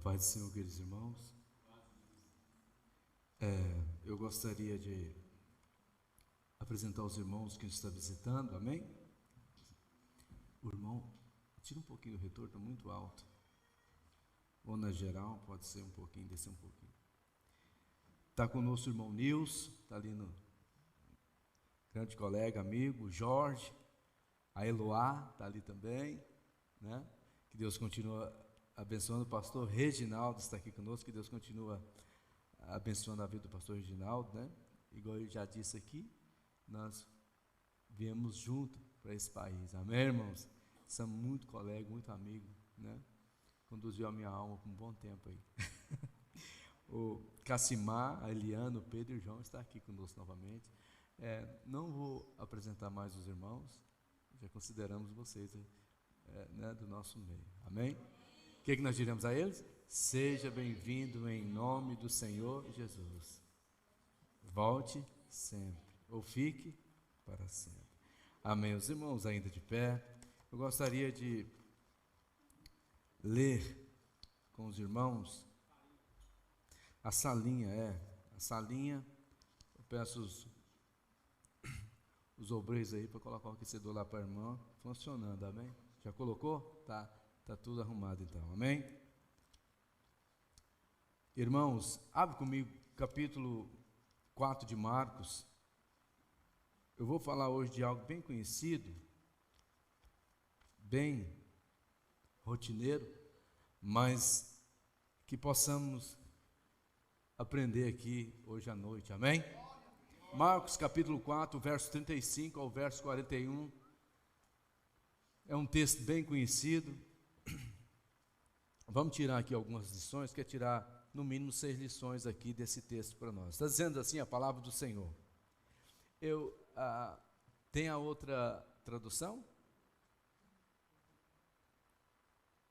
Paz do Senhor, queridos irmãos. Eu gostaria de apresentar aos irmãos que nos está visitando, amém? O irmão, tira um pouquinho o retorno, está muito alto. Ou na geral, pode ser um pouquinho, descer um pouquinho. Está conosco o irmão Nilson, está ali no grande colega, amigo, Jorge, a Eloá está ali também, né? Que Deus continua abençoando. O pastor Reginaldo está aqui conosco, que Deus continua abençoando a vida do pastor Reginaldo, né? Igual ele já disse aqui, nós viemos junto para esse país, amém, irmãos? Somos muito colegas, muito amigos, né? Conduziu a minha alma por um bom tempo aí. O Cassimar, a Eliana, o Pedro e o João estão aqui conosco novamente. Não vou apresentar mais os irmãos, já consideramos vocês né, do nosso meio, amém? O que nós diremos a eles? Seja bem-vindo em nome do Senhor Jesus. Volte sempre, ou fique para sempre. Amém. Os irmãos ainda de pé, eu gostaria de ler com os irmãos a salinha, eu peço os obreiros aí para colocar o aquecedor lá para a irmã, funcionando, amém? Já colocou? Tá tudo arrumado então, amém? Irmãos, abre comigo capítulo 4 de Marcos. Eu vou falar hoje de algo bem conhecido, bem rotineiro, mas que possamos aprender aqui hoje à noite, amém? Marcos capítulo 4, verso 35 ao verso 41, é um texto bem conhecido. Vamos tirar aqui algumas lições, quer tirar no mínimo 6 lições aqui desse texto para nós. Está dizendo assim a palavra do Senhor. Tem a outra tradução?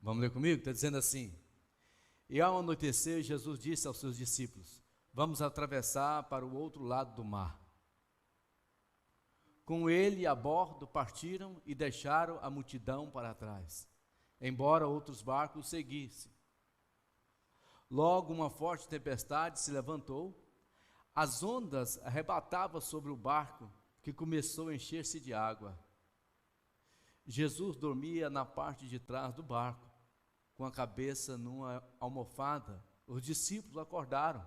Vamos ler comigo? Está dizendo assim: e ao anoitecer, Jesus disse aos seus discípulos: vamos atravessar para o outro lado do mar. Com ele a bordo partiram e deixaram a multidão para trás, embora outros barcos seguissem. Logo uma forte tempestade se levantou, as ondas arrebatavam sobre o barco, que começou a encher-se de água. Jesus dormia na parte de trás do barco, com a cabeça numa almofada. Os discípulos acordaram,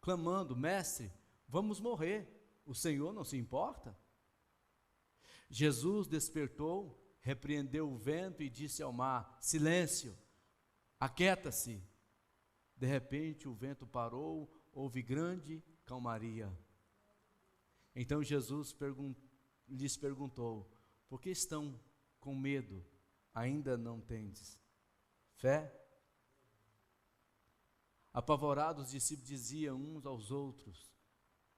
clamando: mestre, vamos morrer, o Senhor não se importa? Jesus despertou, repreendeu o vento e disse ao mar: silêncio, aquieta-se. De repente o vento parou, houve grande calmaria. Então Jesus lhes perguntou: por que estão com medo? Ainda não tendes fé? Apavorados, os discípulos diziam uns aos outros: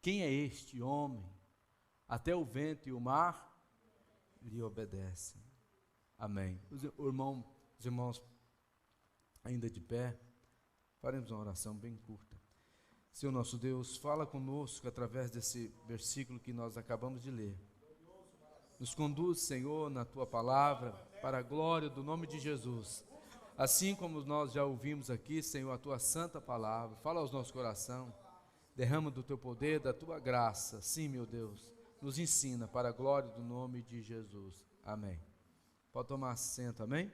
quem é este homem? Até o vento e o mar lhe obedecem. Amém. Os irmãos ainda de pé, faremos uma oração bem curta. Senhor nosso Deus, fala conosco através desse versículo que nós acabamos de ler. Nos conduz, Senhor, na Tua palavra, para a glória do nome de Jesus. Assim como nós já ouvimos aqui, Senhor, a Tua santa palavra, fala aos nossos corações, derrama do Teu poder, da Tua graça. Sim, meu Deus, nos ensina para a glória do nome de Jesus. Amém. Pode tomar assento, amém?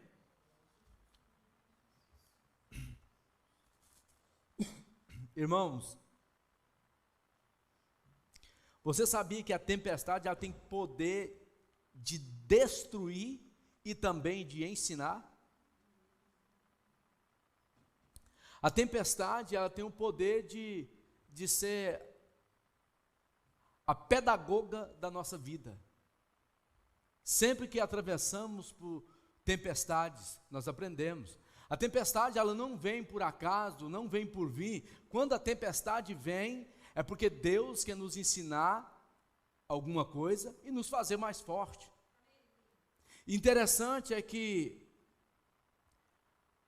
Irmãos, você sabia que a tempestade ela tem poder de destruir e também de ensinar? A tempestade ela tem o poder de ser a pedagoga da nossa vida. Sempre que atravessamos por tempestades, nós aprendemos. A tempestade ela não vem por acaso, não vem por vir. Quando a tempestade vem, é porque Deus quer nos ensinar alguma coisa e nos fazer mais forte. Interessante é que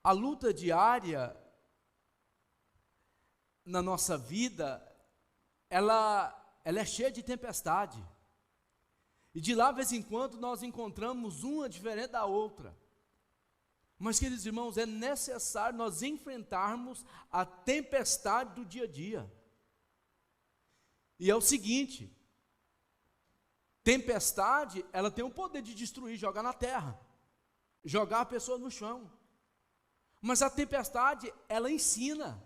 a luta diária na nossa vida, ela é cheia de tempestade. E de lá, de vez em quando, nós encontramos uma diferente da outra. Mas, queridos irmãos, é necessário nós enfrentarmos a tempestade do dia a dia. E é o seguinte, tempestade, ela tem o poder de destruir, jogar na terra, jogar a pessoa no chão. Mas a tempestade, ela ensina.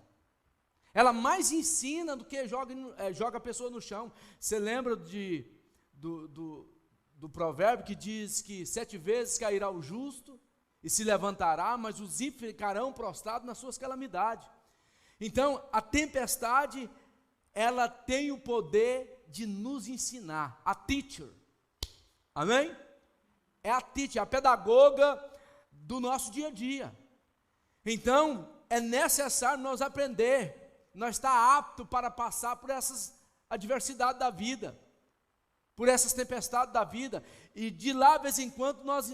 Ela mais ensina do que joga a pessoa no chão. Você lembra do provérbio que diz que 7 vezes cairá o justo e se levantará, mas os ímpios ficarão prostrados nas suas calamidades. Então, a tempestade, ela tem o poder de nos ensinar, a teacher, amém? É a teacher, a pedagoga do nosso dia a dia. Então, é necessário nós aprender, nós estar apto para passar por essas adversidades da vida, por essas tempestades da vida, e de lá, de vez em quando, nós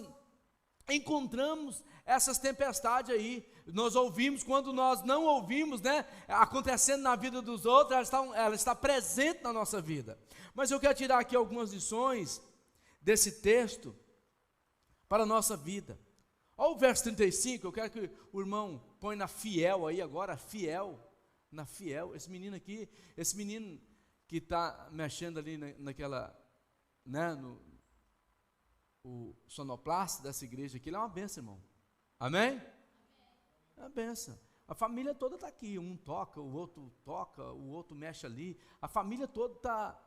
encontramos essas tempestades aí. Nós ouvimos, quando nós não ouvimos, né, acontecendo na vida dos outros, ela está presente na nossa vida. Mas eu quero tirar aqui algumas lições desse texto para a nossa vida. Olha o verso 35, eu quero que o irmão põe na fiel aí agora, fiel, na fiel, esse menino que está mexendo ali naquela, né, o sonoplasta dessa igreja aqui, ele é uma benção, irmão, amém? É uma benção, a família toda está aqui, um toca, o outro mexe ali, a família toda está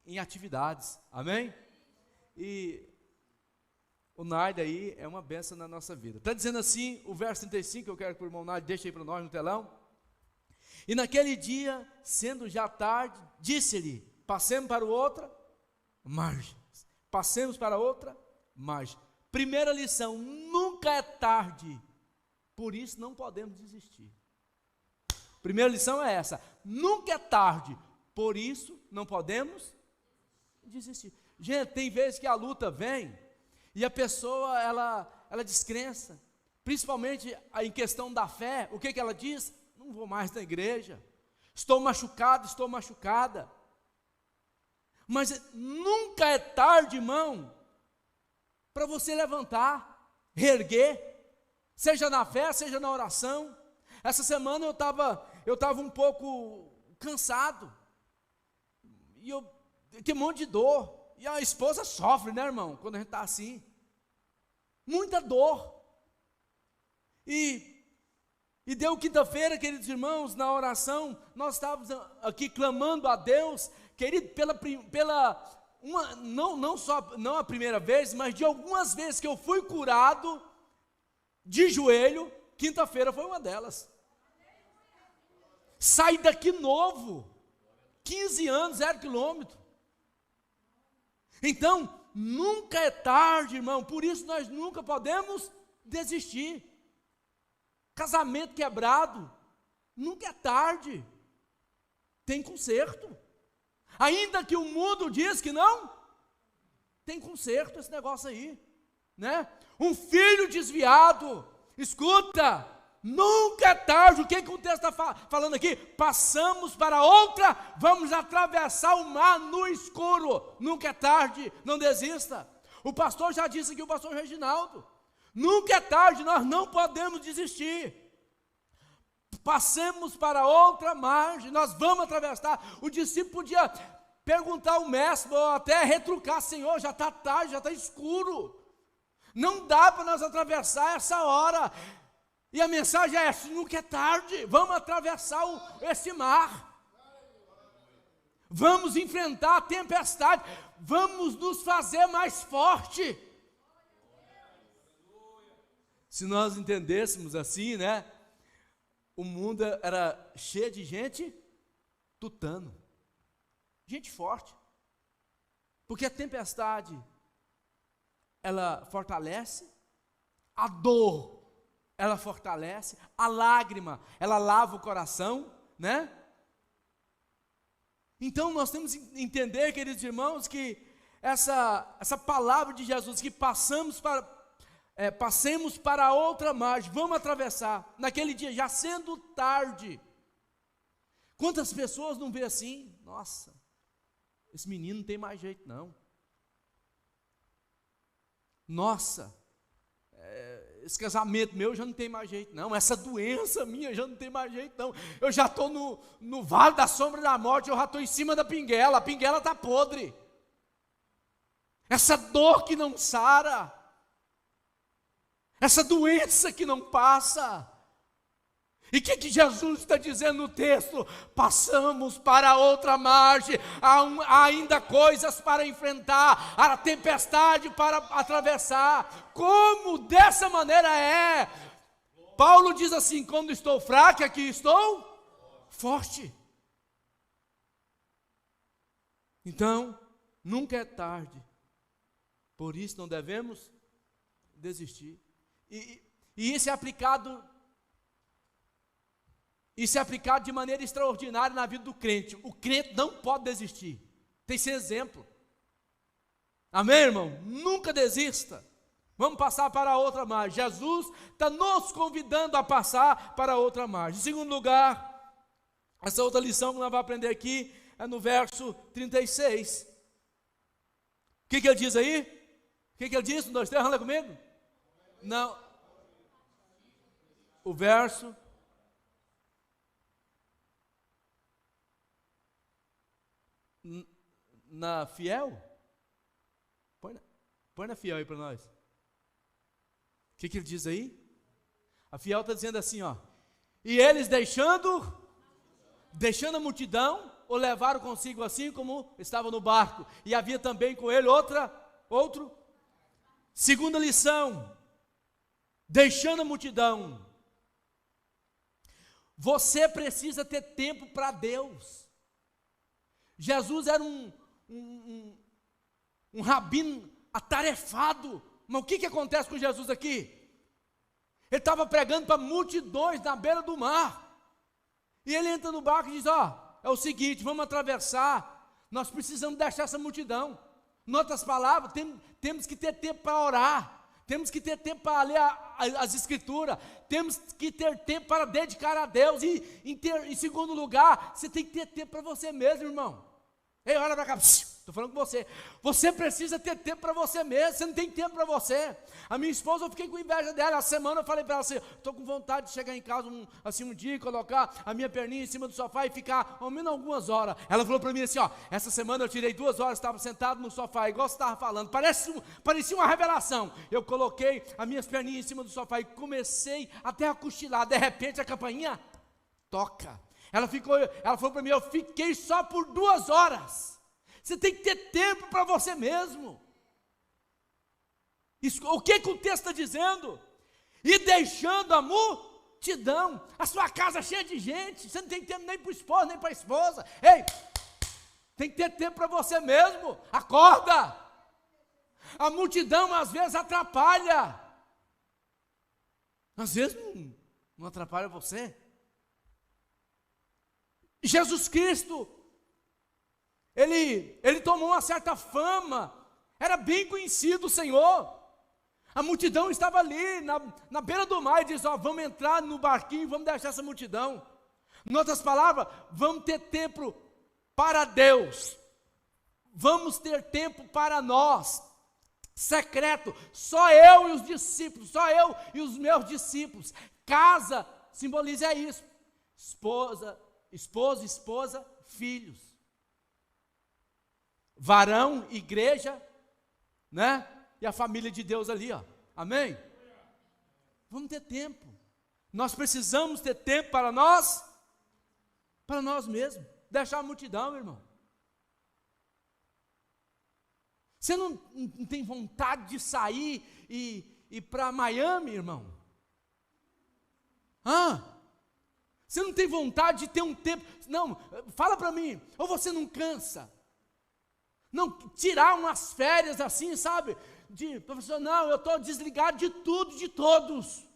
em atividades, amém? E o Nard aí é uma benção na nossa vida. Está dizendo assim, o verso 35, eu quero que o irmão Nard deixe aí para nós no telão. E naquele dia, sendo já tarde, disse-lhe, passemos para outra margem. Passemos para outra margem. Primeira lição, nunca é tarde, por isso não podemos desistir. Primeira lição é essa, nunca é tarde, por isso não podemos desistir. Gente, tem vezes que a luta vem, e a pessoa, ela descrença, principalmente em questão da fé. O que ela diz? Não vou mais na igreja, estou machucado, estou machucada. Mas nunca é tarde, irmão, para você levantar, reerguer, seja na fé, seja na oração. Essa semana eu estava um pouco cansado, e eu tinha um monte de dor. E a esposa sofre, né, irmão, quando a gente está assim, muita dor, e deu quinta-feira, queridos irmãos, na oração, nós estávamos aqui clamando a Deus, querido, não a primeira vez, mas de algumas vezes que eu fui curado, de joelho, quinta-feira foi uma delas, saí daqui novo, 15 anos, 0 quilômetro, então, nunca é tarde, irmão, por isso nós nunca podemos desistir. Casamento quebrado, nunca é tarde, tem conserto. Ainda que o mundo diz que não, tem conserto esse negócio aí, né? Um filho desviado, escuta, nunca é tarde. O que o texto está falando aqui? Passamos para outra, vamos atravessar o mar no escuro, nunca é tarde, não desista. O pastor já disse aqui, o pastor Reginaldo, nunca é tarde, nós não podemos desistir. Passemos para outra margem, nós vamos atravessar. O discípulo podia perguntar ao mestre, ou até retrucar, Senhor, já está tarde, já está escuro, não dá para nós atravessar essa hora. E a mensagem é essa, nunca é tarde, vamos atravessar esse mar, vamos enfrentar a tempestade, vamos nos fazer mais forte. Se nós entendêssemos assim, né, o mundo era cheio de gente tutano, gente forte, porque a tempestade, ela fortalece, a dor, ela fortalece, a lágrima, ela lava o coração, né? Então nós temos que entender, queridos irmãos, que essa palavra de Jesus, que passemos para outra margem, vamos atravessar, naquele dia, já sendo tarde. Quantas pessoas não vê assim? Nossa, esse menino não tem mais jeito não. Nossa, esse casamento meu já não tem mais jeito não, essa doença minha já não tem mais jeito não, eu já estou no vale da sombra da morte, eu já estou em cima da pinguela, a pinguela está podre, essa dor que não sara, essa doença que não passa. E o que Jesus está dizendo no texto? Passamos para outra margem, há ainda coisas para enfrentar, há tempestade para atravessar. Como dessa maneira é? Paulo diz assim: quando estou fraco, aqui estou forte. Então, nunca é tarde, por isso não devemos desistir. E isso é aplicado de maneira extraordinária na vida do crente. O crente não pode desistir, tem que ser exemplo. Amém, irmão? Nunca desista. Vamos passar para a outra margem. Jesus está nos convidando a passar para a outra margem. Em segundo lugar, essa outra lição que nós vamos aprender aqui é no verso 36. O que ele diz aí? O que ele diz? 1, 2, 3, anda comigo? Não. O verso... Na Fiel? Põe na Fiel aí para nós. O que ele diz aí? A Fiel está dizendo assim, ó. E eles deixando a multidão, o levaram consigo assim como estava no barco. E havia também com ele outro. Segunda lição. Deixando a multidão. Você precisa ter tempo para Deus. Jesus era um rabino atarefado, mas o que acontece com Jesus aqui? Ele estava pregando para multidões na beira do mar, e ele entra no barco e diz: é o seguinte, vamos atravessar, nós precisamos deixar essa multidão. Em outras palavras, temos que ter tempo para orar, temos que ter tempo para ler as escrituras, temos que ter tempo para dedicar a Deus, e em segundo lugar, você tem que ter tempo para você mesmo, irmão. Ei, olha para cá, estou falando com você. Você precisa ter tempo para você mesmo, você não tem tempo para você. A minha esposa, eu fiquei com inveja dela. A semana eu falei para ela assim: estou com vontade de chegar em casa um dia e colocar a minha perninha em cima do sofá e ficar ao menos algumas horas. Ela falou para mim assim: essa semana eu tirei 2 horas, estava sentado no sofá, igual você estava falando, parecia uma revelação. Eu coloquei as minhas perninhas em cima do sofá e comecei até a cochilar. De repente a campainha toca. Ela falou para mim: eu fiquei só por 2 horas. Você tem que ter tempo para você mesmo. O que o texto está dizendo? E deixando a multidão, a sua casa cheia de gente, você não tem tempo nem para o esposo, nem para a esposa. Ei, tem que ter tempo para você mesmo. Acorda. A multidão às vezes atrapalha. Às vezes não atrapalha você. Jesus Cristo, ele tomou uma certa fama, era bem conhecido o Senhor. A multidão estava ali, na beira do mar, e diz: vamos entrar no barquinho e vamos deixar essa multidão. Em outras palavras, vamos ter tempo para Deus, vamos ter tempo para nós, secreto, só eu e os discípulos, só eu e os meus discípulos. Casa simboliza isso: esposa, filhos, varão, igreja, né? E a família de Deus ali, amém? Vamos ter tempo, nós precisamos ter tempo para nós mesmos, deixar a multidão, irmão. Você não tem vontade de sair e ir para Miami, irmão? Você não tem vontade de ter um tempo? Não, fala para mim. Ou você não cansa? Não tirar umas férias assim, sabe? Professor, não, eu estou desligado de tudo, de todos.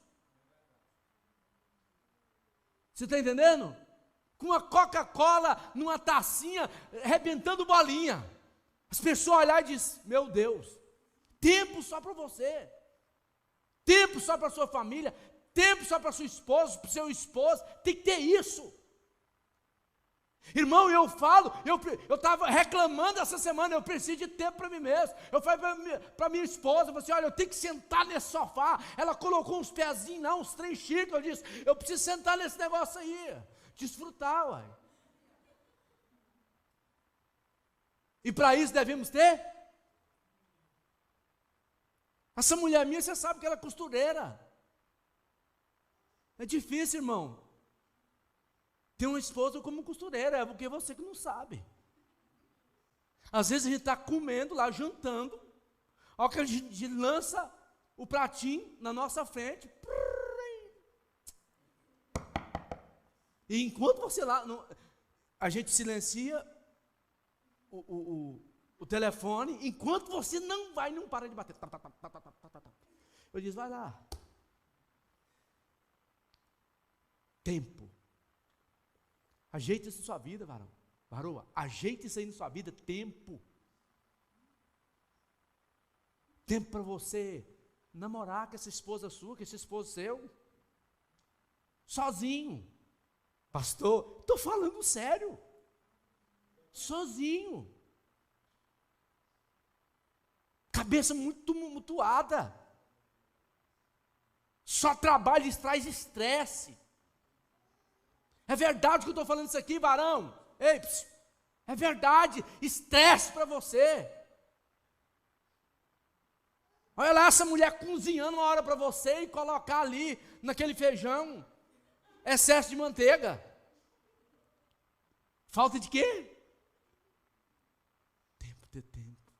Você está entendendo? Com uma Coca-Cola numa tacinha, arrebentando bolinha. As pessoas olharem e dizem: meu Deus, tempo só para você, tempo só para a sua família, tempo só para sua esposa, para o seu esposo. Tem que ter isso. Irmão, eu falo, eu estava reclamando essa semana, eu preciso de tempo para mim mesmo. Eu falei para minha esposa, eu falei assim, olha, eu tenho que sentar nesse sofá. Ela colocou uns pezinhos lá, uns 3 xícaras, eu disse, eu preciso sentar nesse negócio aí, desfrutar, uai. E para isso devemos ter? Essa mulher minha, você sabe que ela é costureira. É difícil, irmão. Ter uma esposa como costureira, é porque você que não sabe. Às vezes a gente está comendo lá, jantando, a hora que a gente lança o pratinho na nossa frente, e enquanto você lá, a gente silencia o telefone, enquanto você não para de bater. Eu disse, vai lá. Tempo. Ajeite isso na sua vida, varoa. Ajeite isso aí na sua vida, tempo. Tempo para você namorar com essa esposa sua, com esse esposo seu. Sozinho. Pastor, estou falando sério. Sozinho. Cabeça muito tumultuada. Só trabalho traz estresse. É verdade que eu estou falando isso aqui, varão? Ei, é verdade, estresse para você. Olha lá essa mulher cozinhando uma hora para você e colocar ali naquele feijão excesso de manteiga. Falta de quê? Ter tempo.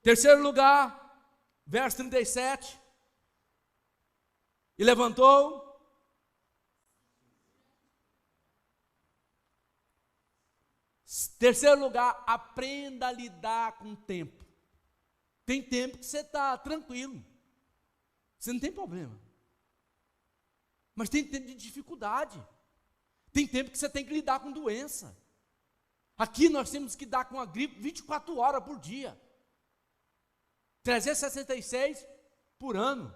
Terceiro lugar, verso 37. E levantou. Terceiro lugar, aprenda a lidar com o tempo. Tem tempo que você está tranquilo. Você não tem problema. Mas tem tempo de dificuldade. Tem tempo que você tem que lidar com doença. Aqui nós temos que lidar com a gripe 24 horas por dia. 366 por ano.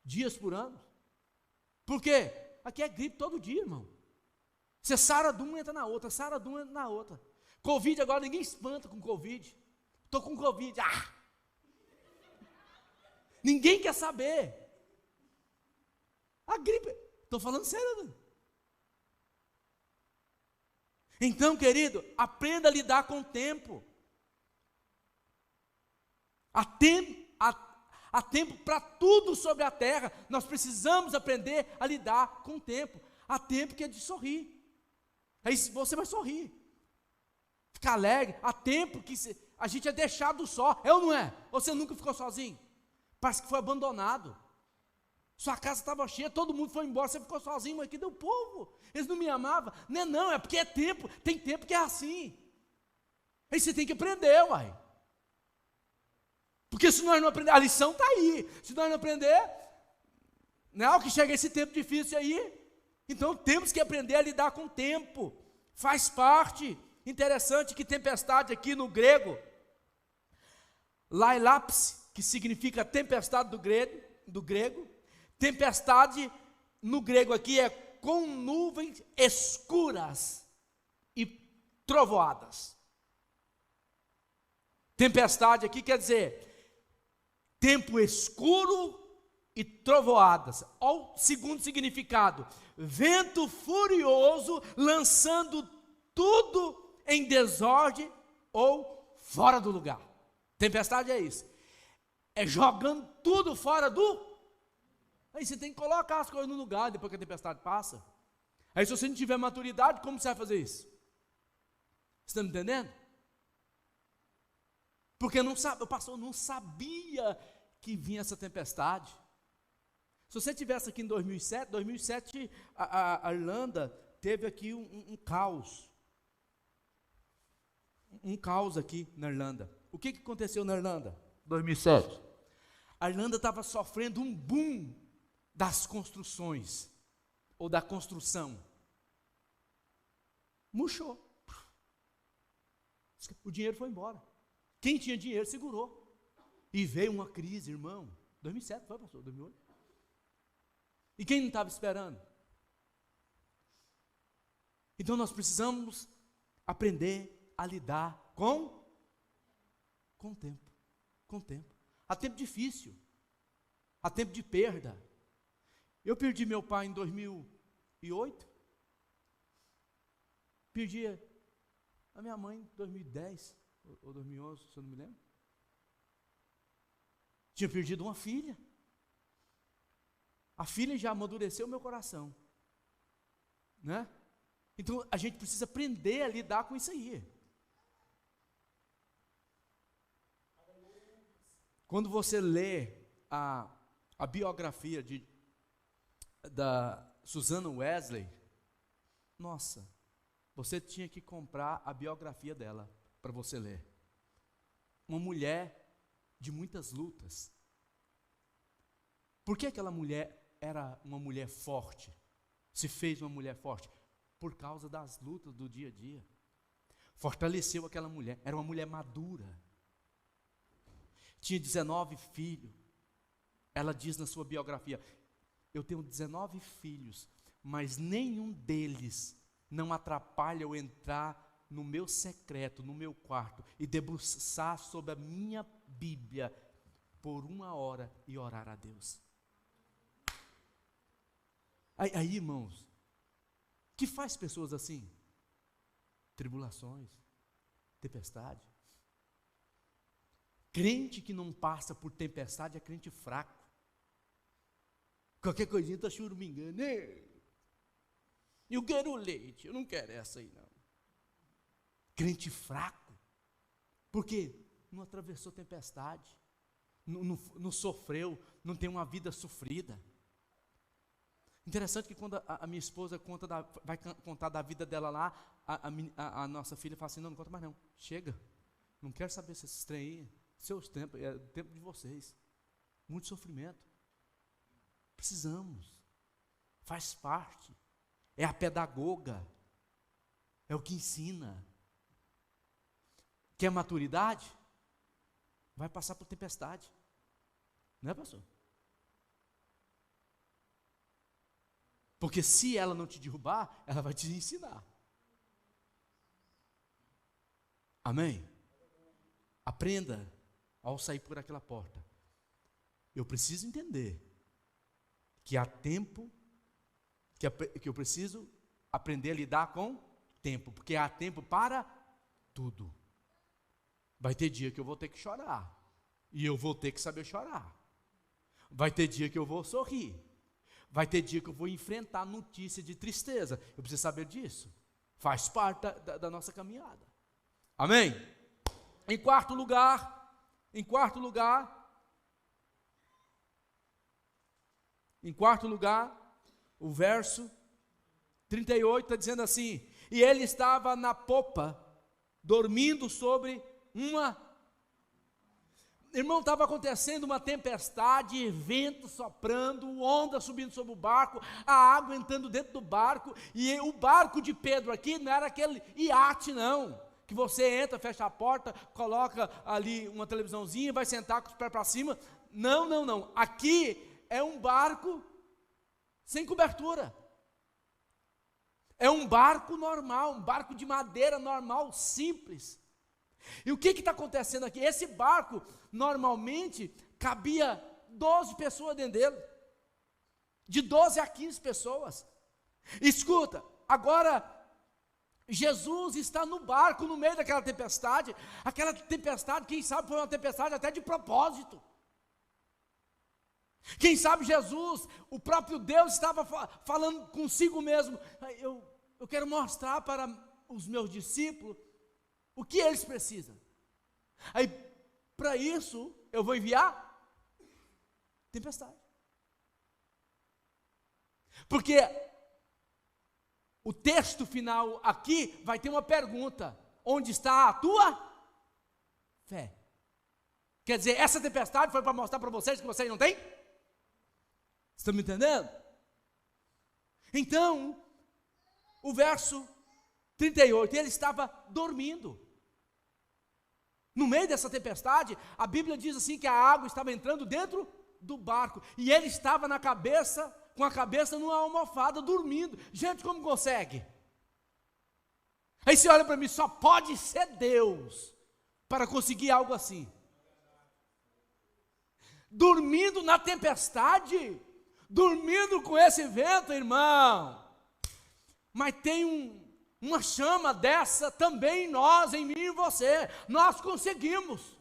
Dias por ano. Por quê? Aqui é gripe todo dia, irmão. Você sara de uma, entra na outra, sara de uma, entra na outra. Covid agora, ninguém espanta com Covid. Estou com Covid. Ninguém quer saber. A gripe, estou falando sério. Né? Então, querido, aprenda a lidar com o tempo. Há tempo para tudo sobre a terra. Nós precisamos aprender a lidar com o tempo. Há tempo que é de sorrir. Aí você vai sorrir. Ficar alegre. Há tempo que a gente é deixado só. É ou não é? Ou você nunca ficou sozinho? Parece que foi abandonado. Sua casa estava cheia, todo mundo foi embora, você ficou sozinho, mas cadê o povo? Eles não me amavam. Não, é porque é tempo. Tem tempo que é assim. Aí você tem que aprender, uai. Porque se nós não aprender, a lição está aí. Se nós não aprender, não, que chega esse tempo difícil aí, então temos que aprender a lidar com o tempo. Faz parte. Interessante que tempestade aqui no grego, lailapse, que significa tempestade do grego, tempestade no grego aqui é com nuvens escuras e trovoadas. Tempestade aqui quer dizer tempo escuro e trovoadas. Olha o segundo significado: vento furioso lançando tudo em desordem ou fora do lugar. Tempestade é isso. É jogando tudo fora do... Aí você tem que colocar as coisas no lugar depois que a tempestade passa. Aí se você não tiver maturidade, como você vai fazer isso? Você está me entendendo? Porque o pastor não sabia que vinha essa tempestade. Se você estivesse aqui em 2007 a Irlanda teve aqui um caos. Um caos aqui na Irlanda. O que aconteceu na Irlanda? 2007. A Irlanda estava sofrendo um boom das construções, ou da construção. Murchou. O dinheiro foi embora. Quem tinha dinheiro segurou. E veio uma crise, irmão. 2007, foi, pastor? 2008? E quem não estava esperando? Então nós precisamos aprender a lidar com o tempo. Com o tempo. Há tempo difícil. Há tempo de perda. Eu perdi meu pai em 2008. Perdi a minha mãe em 2010 ou 2011, se eu não me lembro. Tinha perdido uma filha. A filha já amadureceu o meu coração. Né? Então a gente precisa aprender a lidar com isso aí. Quando você lê a biografia da Susanna Wesley, nossa, você tinha que comprar a biografia dela para você ler. Uma mulher de muitas lutas. Por que aquela mulher era uma mulher forte? Se fez uma mulher forte? Por causa das lutas do dia a dia. Fortaleceu aquela mulher, era uma mulher madura. Tinha 19 filhos. Ela diz na sua biografia: eu tenho 19 filhos, mas nenhum deles não atrapalha eu entrar no meu secreto, no meu quarto, e debruçar sobre a minha Bíblia por 1 hora e orar a Deus. Aí, irmãos, que faz pessoas assim? Tribulações, tempestade. Crente que não passa por tempestade é crente fraco. Qualquer coisinha está churumingando. Eu quero leite, eu não quero essa aí não. Crente fraco. Por quê? Não atravessou tempestade. Não sofreu, não tem uma vida sofrida. Interessante que quando a minha esposa vai contar da vida dela lá, a nossa filha fala assim: não conta mais não, chega, não quero saber se esses trem aí, seus tempos, é o tempo de vocês, muito sofrimento, precisamos, faz parte, é a pedagoga, é o que ensina. Quer maturidade? Vai passar por tempestade, não é, pastor? Porque se ela não te derrubar, ela vai te ensinar. Amém? Aprenda ao sair por aquela porta. Eu preciso entender que há tempo, que eu preciso aprender a lidar com tempo, porque há tempo para tudo. Vai ter dia que eu vou ter que chorar, e eu vou ter que saber chorar. Vai ter dia que eu vou sorrir. Vai ter dia que eu vou enfrentar notícia de tristeza. Eu preciso saber disso. Faz parte da nossa caminhada. Amém? Em quarto lugar, o verso 38 está dizendo assim: e ele estava na popa, dormindo sobre uma... Irmão, estava acontecendo uma tempestade, vento soprando, onda subindo sobre o barco, a água entrando dentro do barco, e o barco de Pedro aqui não era aquele iate não, que você entra, fecha a porta, coloca ali uma televisãozinha, vai sentar com os pés para cima. Não, aqui é um barco sem cobertura, é um barco normal, um barco de madeira normal, simples. E o que está acontecendo aqui? Esse barco, normalmente, cabia 12 pessoas dentro dele. De 12 a 15 pessoas. Escuta, agora, Jesus está no barco, no meio daquela tempestade. Aquela tempestade, quem sabe foi uma tempestade até de propósito. Quem sabe Jesus, o próprio Deus, estava falando consigo mesmo: eu quero mostrar para os meus discípulos o que eles precisam. Aí, para isso, eu vou enviar tempestade. Porque o texto final aqui vai ter uma pergunta: onde está a tua fé? Quer dizer, essa tempestade foi para mostrar para vocês que vocês não têm? Estão me entendendo? Então, o verso 38, ele estava dormindo. No meio dessa tempestade, a Bíblia diz assim que a água estava entrando dentro do barco, e ele estava na cabeça com a cabeça numa almofada, dormindo. Gente, como consegue? Aí você olha para mim, só pode ser Deus para conseguir algo assim. Dormindo na tempestade, dormindo com esse vento, irmão. Mas tem uma chama dessa também em nós, em mim e em você. Nós conseguimos.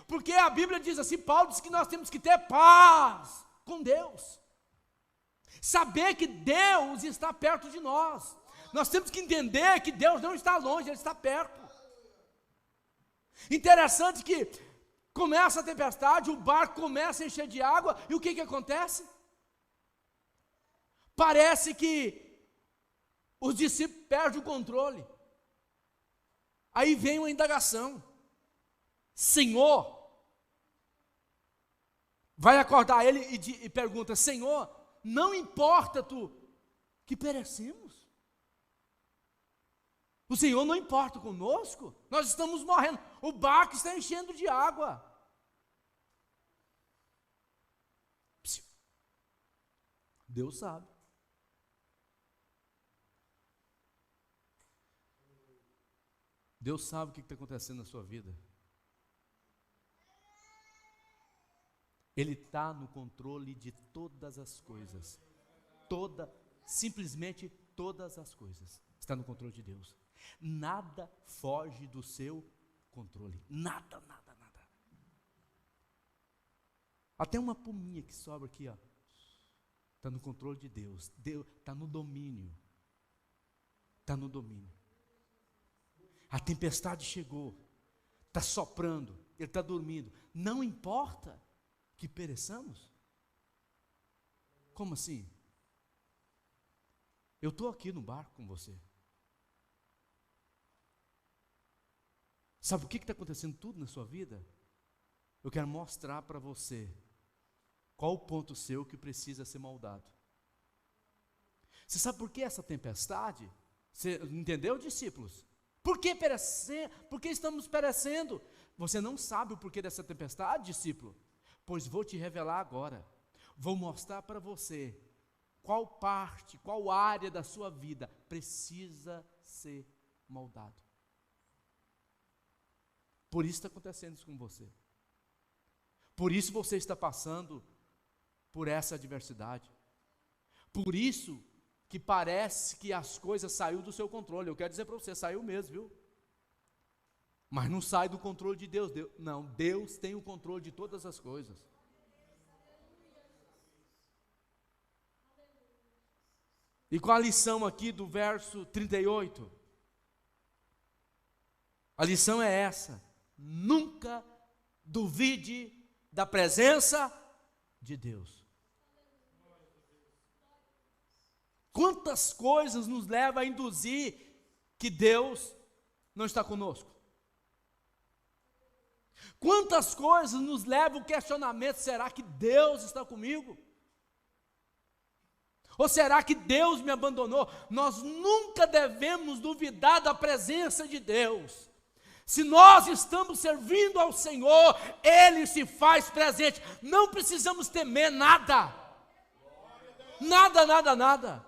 Porque a Bíblia diz assim, Paulo diz que nós temos que ter paz com Deus. Saber que Deus está perto de nós. Nós temos que entender que Deus não está longe, Ele está perto. Interessante que começa a tempestade, o barco começa a encher de água, e o que acontece? Parece que os discípulos perdem o controle. Aí vem uma indagação. Senhor, vai acordar ele e pergunta, Senhor, não importa tu que perecemos? O Senhor não importa conosco? Nós estamos morrendo, o barco está enchendo de água. Deus sabe. Deus sabe o que está acontecendo na sua vida. Ele está no controle de todas as coisas. Simplesmente todas as coisas. Está no controle de Deus. Nada foge do seu controle. Nada, nada, nada. Até uma pominha que sobra aqui, ó. Está no controle de Deus. Deus está no domínio. Está no domínio. A tempestade chegou. Está soprando. Ele está dormindo. Não importa que pereçamos? Como assim? Eu estou aqui no barco com você. Sabe o que está acontecendo tudo na sua vida? Eu quero mostrar para você qual o ponto seu que precisa ser moldado. Você sabe por que essa tempestade? Você entendeu, discípulos? Por que perecer? Por que estamos perecendo? Você não sabe o porquê dessa tempestade, discípulo? Pois vou te revelar agora. Vou mostrar para você qual parte, qual área da sua vida precisa ser moldado. Por isso está acontecendo isso com você. Por isso você está passando por essa adversidade. Por isso que parece que as coisas saíram do seu controle. Eu quero dizer para você, saiu mesmo, viu? Mas não sai do controle de Deus. Não, Deus tem o controle de todas as coisas. E qual a lição aqui do verso 38? A lição é essa: nunca duvide da presença de Deus. Quantas coisas nos levam a induzir que Deus não está conosco? Quantas coisas nos levam ao questionamento: será que Deus está comigo? Ou será que Deus me abandonou? Nós nunca devemos duvidar da presença de Deus. Se nós estamos servindo ao Senhor, Ele se faz presente. Não precisamos temer nada. Nada, nada, nada.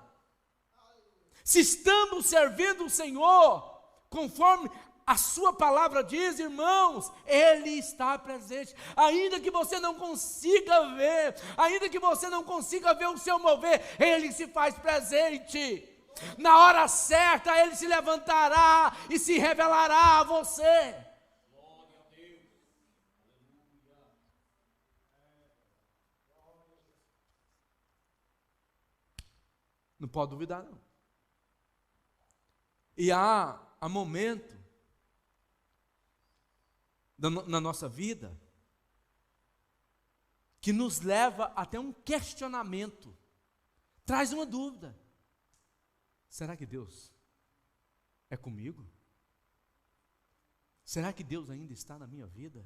Se estamos servindo o Senhor, conforme a sua palavra diz, irmãos, Ele está presente. Ainda que você não consiga ver, ainda que você não consiga ver o seu mover, Ele se faz presente. Na hora certa, Ele se levantará e se revelará a você. Glória a Deus. Não pode duvidar, não. E há momento na nossa vida que nos leva até um questionamento, traz uma dúvida: será que Deus é comigo? Será que Deus ainda está na minha vida?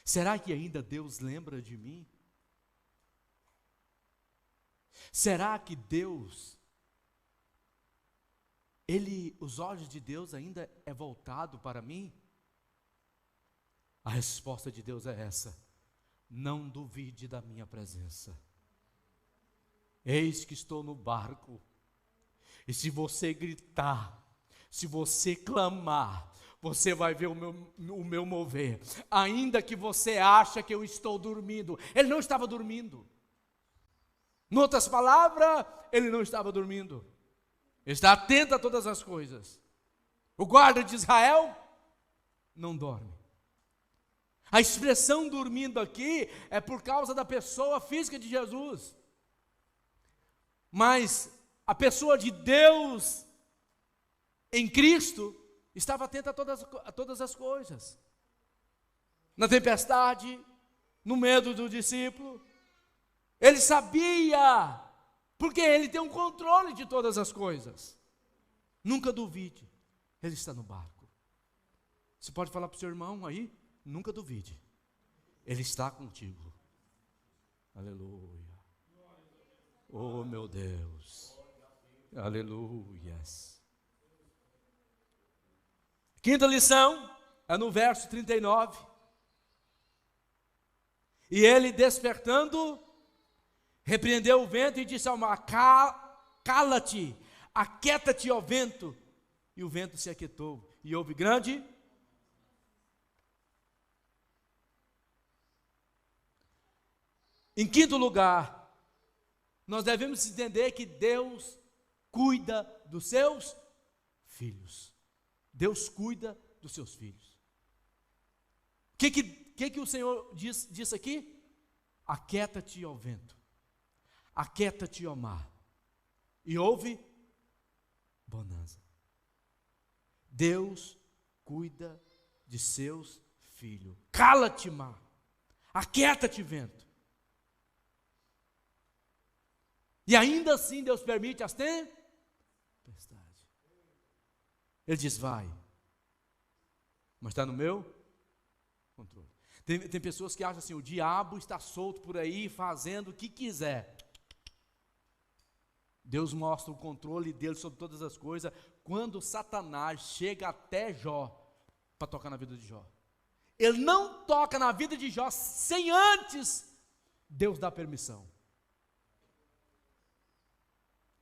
Será que ainda Deus lembra de mim? Será que Deus, os olhos de Deus ainda é voltado para mim? A resposta de Deus é essa: não duvide da minha presença. Eis que estou no barco, e se você gritar, se você clamar, você vai ver o meu mover, ainda que você acha que eu estou dormindo. Ele não estava dormindo. Em outras palavras, ele não estava dormindo. Ele está atento a todas as coisas. O guarda de Israel não dorme. A expressão dormindo aqui é por causa da pessoa física de Jesus. Mas a pessoa de Deus em Cristo estava atenta a todas as coisas. Na tempestade, no medo do discípulo, ele sabia, porque ele tem um controle de todas as coisas. Nunca duvide, ele está no barco. Você pode falar para o seu irmão aí, nunca duvide, ele está contigo. Aleluia. Oh meu Deus, aleluias. Quinta lição é no verso 39. E ele, despertando, repreendeu o vento e disse ao mar: cala-te, aquieta-te, ó vento. E o vento se aquietou, e houve grande. Em quinto lugar, nós devemos entender que Deus cuida dos seus filhos. Deus cuida dos seus filhos. O que o Senhor disse aqui? Aquieta-te, ó vento. Aquieta-te, ó mar. E houve bonança. Deus cuida de seus filhos. Cala-te, mar. Aquieta-te, vento. E ainda assim Deus permite as tempestades. Ele diz: vai, mas está no meu controle. Tem pessoas que acham assim: o diabo está solto por aí fazendo o que quiser. Deus mostra o controle dele sobre todas as coisas quando Satanás chega até Jó para tocar na vida de Jó. Ele não toca na vida de Jó sem antes Deus dar permissão.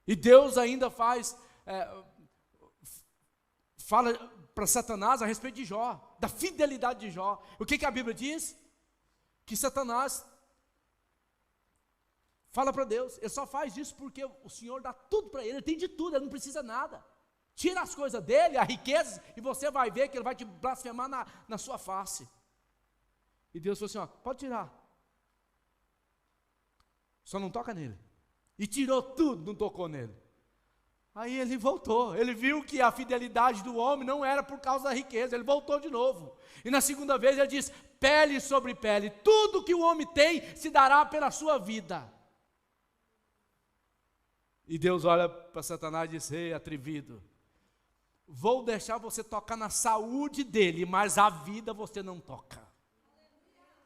E Deus ainda fala para Satanás a respeito de Jó, da fidelidade de Jó. O que a Bíblia diz? Que Satanás fala para Deus: ele só faz isso porque o Senhor dá tudo para ele tem de tudo, ele não precisa nada. Tira as coisas dele, as riquezas, e você vai ver que ele vai te blasfemar na sua face. E Deus falou assim: ó, pode tirar, só não toca nele. E tirou tudo, não tocou nele. Aí ele voltou, ele viu que a fidelidade do homem não era por causa da riqueza, ele voltou de novo. E na segunda vez ele diz: pele sobre pele, tudo que o homem tem se dará pela sua vida. E Deus olha para Satanás e diz: ei, atrevido, vou deixar você tocar na saúde dele, mas a vida você não toca.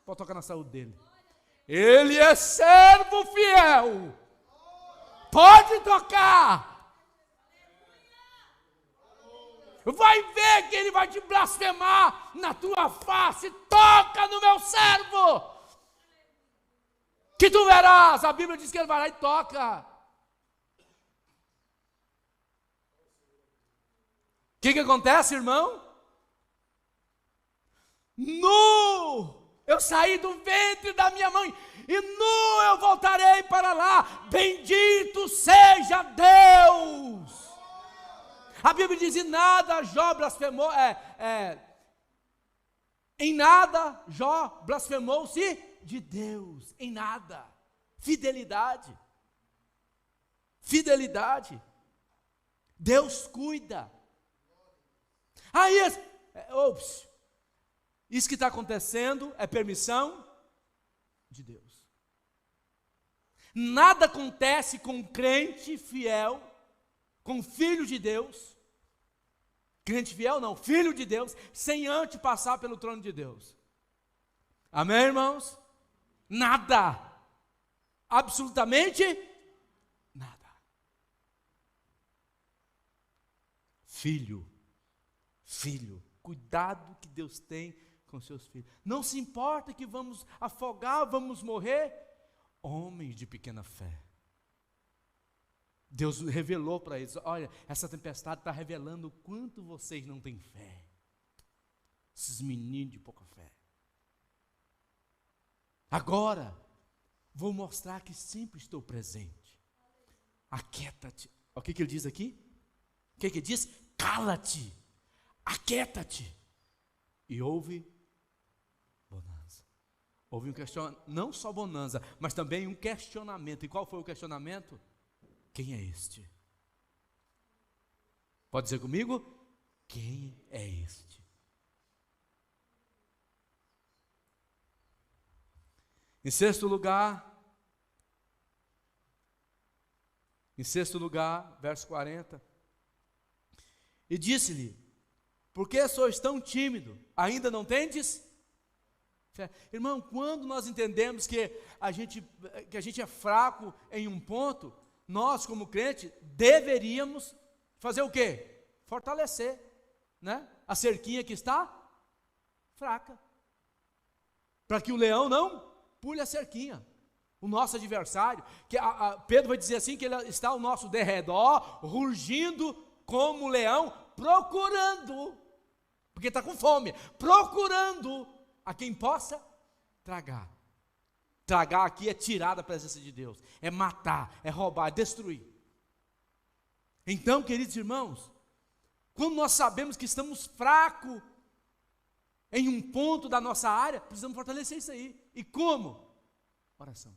Pode tocar na saúde dele. Ele é servo fiel. Pode tocar. Vai ver que ele vai te blasfemar na tua face. Toca no meu servo, que tu verás. A Bíblia diz que ele vai lá e toca. O que acontece, irmão? Eu saí do ventre da minha mãe, e nu eu voltarei para lá. Bendito seja Deus. A Bíblia diz: em nada Jó blasfemou, em nada Jó blasfemou-se de Deus, em nada. Fidelidade. Fidelidade. Deus cuida. Aí, isso que está acontecendo é permissão de Deus. Nada acontece com crente fiel, com filho de Deus, crente fiel não, filho de Deus, sem antes passar pelo trono de Deus. Amém, irmãos? Nada, absolutamente nada. Filho, cuidado que Deus tem com seus filhos. Não se importa que vamos afogar, vamos morrer. Homens de pequena fé. Deus revelou para eles: olha, essa tempestade está revelando o quanto vocês não têm fé. Esses meninos de pouca fé. Agora, vou mostrar que sempre estou presente. Aquieta-te. O que ele diz aqui? O que ele diz? Cala-te. Aquieta-te. E houve bonança. Houve um questionamento, não só bonança, mas também um questionamento. E qual foi o questionamento? Quem é este? Pode dizer comigo? Quem é este? Em sexto lugar, verso 40. E disse-lhe: por que sois tão tímido? Ainda não tendes fé? Irmão, quando nós entendemos que a gente é fraco em um ponto, nós como crente deveríamos fazer o quê? Fortalecer, né? A cerquinha que está fraca, para que o leão não pule a cerquinha. O nosso adversário, que Pedro vai dizer assim, que ele está ao nosso derredor, rugindo como leão, procurando, porque está com fome, procurando a quem possa tragar. Tragar aqui é tirar da presença de Deus, é matar, é roubar, é destruir. Então, queridos irmãos, quando nós sabemos que estamos fracos em um ponto da nossa área, precisamos fortalecer isso aí. E como? Oração.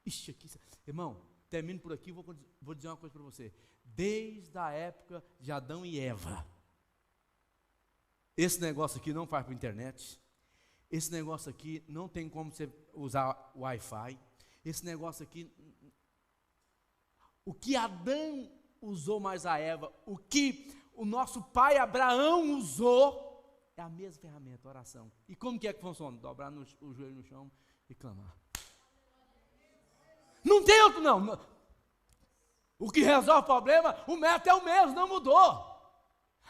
Ixi, aqui, irmão, termino por aqui, vou dizer uma coisa para você. Desde a época de Adão e Eva, esse negócio aqui não faz para a internet, esse negócio aqui não tem como você usar Wi-Fi, esse negócio aqui, o que Adão usou mais a Eva, o que o nosso pai Abraão usou, é a mesma ferramenta, a oração. E como que funciona? Dobrar o joelho no chão e clamar. Não tem outro não. O que resolve o problema, o método é o mesmo, não mudou.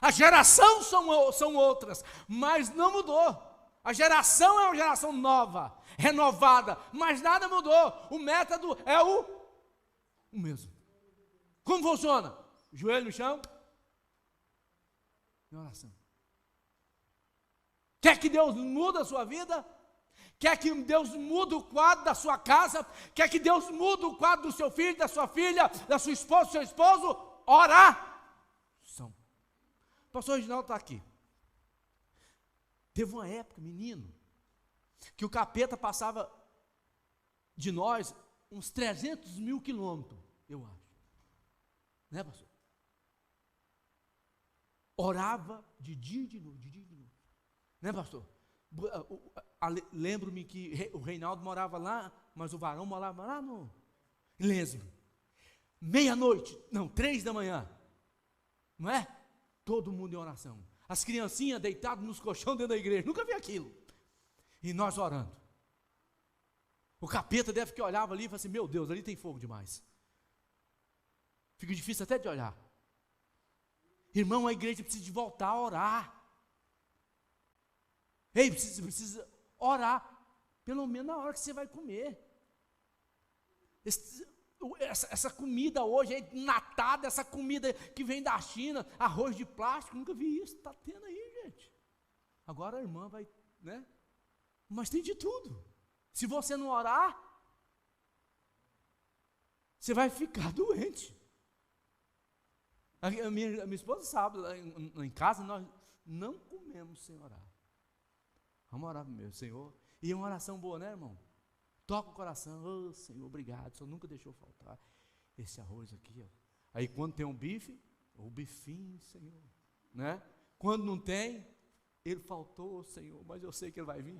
A geração são outras, mas não mudou. A geração é uma geração nova, renovada, mas nada mudou. O método é o mesmo. Como funciona? Joelho no chão e oração. Quer que Deus mude a sua vida? Quer que Deus mude o quadro da sua casa? Quer que Deus mude o quadro do seu filho, da sua filha, da sua esposa, do seu esposo? Oração. O pastor Reginaldo está aqui. Teve uma época, menino, que o capeta passava de nós uns 300 mil quilômetros, eu acho. Né, pastor? Orava de dia e de noite, de dia e de noite. Né, pastor? Lembro-me que o Reinaldo morava lá, mas o varão morava lá no Lensburg. Meia-noite, não, 3 da manhã, não é? Todo mundo em oração. As criancinhas deitadas nos colchões dentro da igreja, nunca vi aquilo. E nós orando. O capeta deve que olhava ali e falava assim: meu Deus, ali tem fogo demais. Fica difícil até de olhar. Irmão, a igreja precisa de voltar a orar. Ei, precisa orar, pelo menos na hora que você vai comer. Essa comida hoje é natada, essa comida que vem da China, arroz de plástico, nunca vi isso, está tendo aí, gente. Agora a irmã vai, né? Mas tem de tudo. Se você não orar, você vai ficar doente. A minha esposa sabe, lá em casa nós não comemos sem orar. Vamos orar primeiro, Senhor. E é uma oração boa, né, irmão? Toca o coração, Senhor, obrigado, o Senhor nunca deixou faltar esse arroz aqui, ó. Aí quando tem um bife, o bifinho, Senhor, né? Quando não tem, ele faltou, Senhor, mas eu sei que ele vai vir.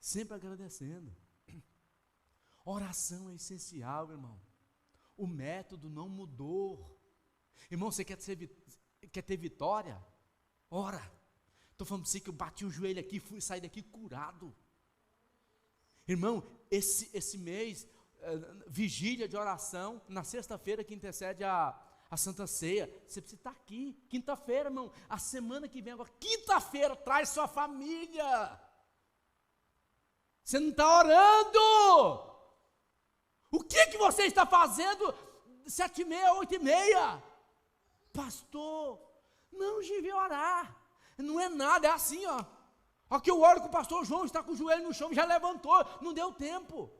Sempre agradecendo. Oração é essencial, irmão. O método não mudou. Irmão, você quer ter vitória? Ora. Estou falando para você que eu bati o joelho aqui, fui sair daqui curado. Irmão, esse mês, vigília de oração, na sexta-feira que antecede a a Santa Ceia, você precisa estar aqui, quinta-feira, irmão, a semana que vem agora, quinta-feira, traz sua família. Você não está orando. O que você está fazendo 7h30, 8h30? Pastor, não devia orar. Não é nada, é assim, ó. Ó que eu oro com o pastor João, está com o joelho no chão, já levantou, não deu tempo.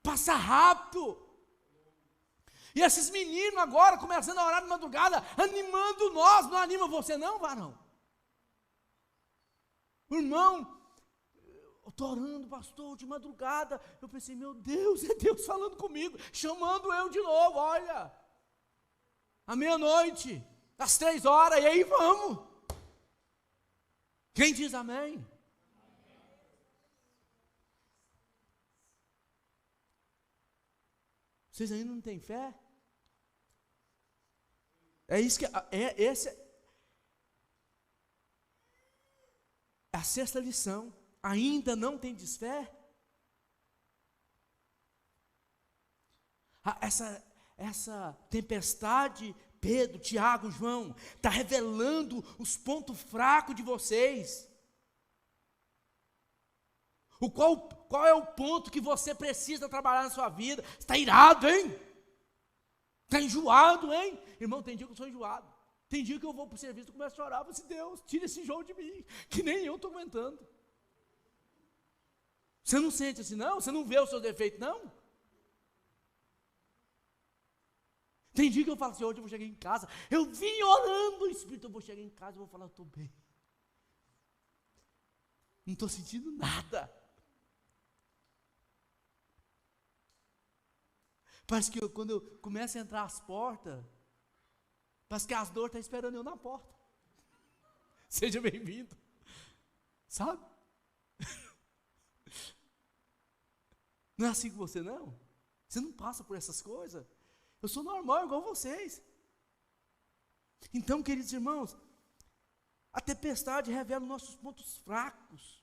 Passa rápido. E esses meninos agora começando a orar de madrugada, animando nós, não anima você não, varão? Irmão, eu estou orando, pastor, de madrugada, eu pensei, meu Deus, é Deus falando comigo, chamando eu de novo, olha, à meia-noite, às 3h, e aí vamos. Quem diz amém? Vocês ainda não têm fé? É isso que essa é a sexta lição. Ainda não tem desfé? Essa tempestade, Pedro, Tiago, João, está revelando os pontos fracos de vocês. Qual é o ponto que você precisa trabalhar na sua vida? Você está irado, hein? Está enjoado, hein? Irmão, tem dia que eu sou enjoado. Tem dia que eu vou para o serviço e começo a chorar. Eu falo assim, Deus, tira esse enjoo de mim, que nem eu estou aguentando. Você não sente assim, não? Você não vê os seus defeitos, não? Tem dia que eu falo assim, hoje eu vou chegar em casa, eu vim orando, Espírito, eu vou chegar em casa e vou falar, eu estou bem. Não estou sentindo nada. Parece que quando eu começo a entrar às portas, parece que as dores estão esperando eu na porta. Seja bem-vindo. Sabe? Não é assim com você, não? Você não passa por essas coisas. Eu sou normal, igual vocês. Então, queridos irmãos, a tempestade revela os nossos pontos fracos,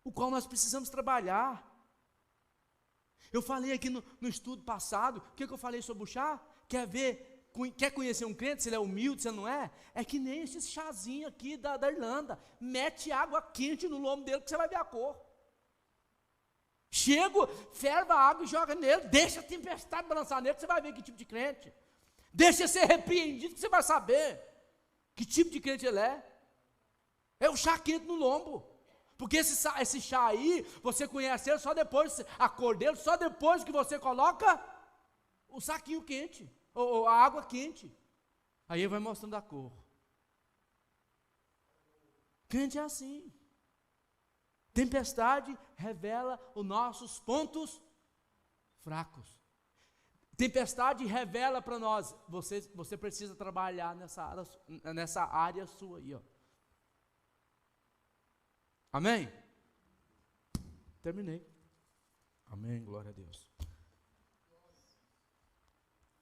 o qual nós precisamos trabalhar. Eu falei aqui no estudo passado, o que eu falei sobre o chá? Quer conhecer um crente, se ele é humilde, se ele não é? É que nem esse chazinho aqui da Irlanda. Mete água quente no lombo dele que você vai ver a cor. Chega, ferva a água e joga nele, deixa a tempestade balançar nele, que você vai ver que tipo de crente. Deixa ser repreendido, que você vai saber que tipo de crente ele é. É o chá quente no lombo. Porque esse chá aí, você conhece ele só depois, a cor dele, só depois que você coloca o saquinho quente, ou a água quente. Aí ele vai mostrando a cor. Crente é assim. Tempestade revela os nossos pontos fracos. Tempestade revela para nós, você precisa trabalhar nessa área sua aí, ó. Amém? Terminei. Amém, glória a Deus.